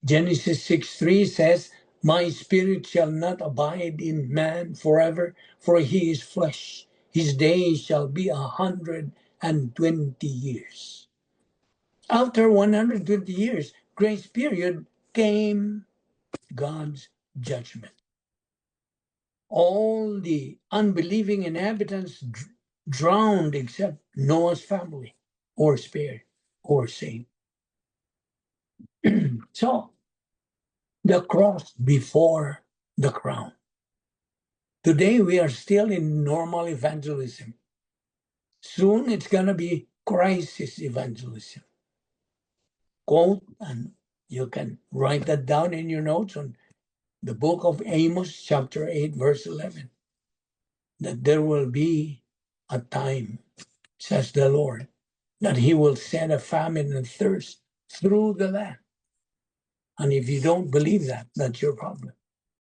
Genesis 6:3 says, "My spirit shall not abide in man forever, for he is flesh. His days shall be 120 years." After 120 years, grace period, came God's judgment. All the unbelieving inhabitants drowned except Noah's family, or spared, or saved. So, the cross before the crown. Today we are still in normal evangelism. Soon it's going to be crisis evangelism. Quote, and you can write that down in your notes, on the book of Amos, chapter 8, verse 11, that there will be a time, says the Lord, that he will send a famine and thirst through the land. And if you don't believe that, that's your problem.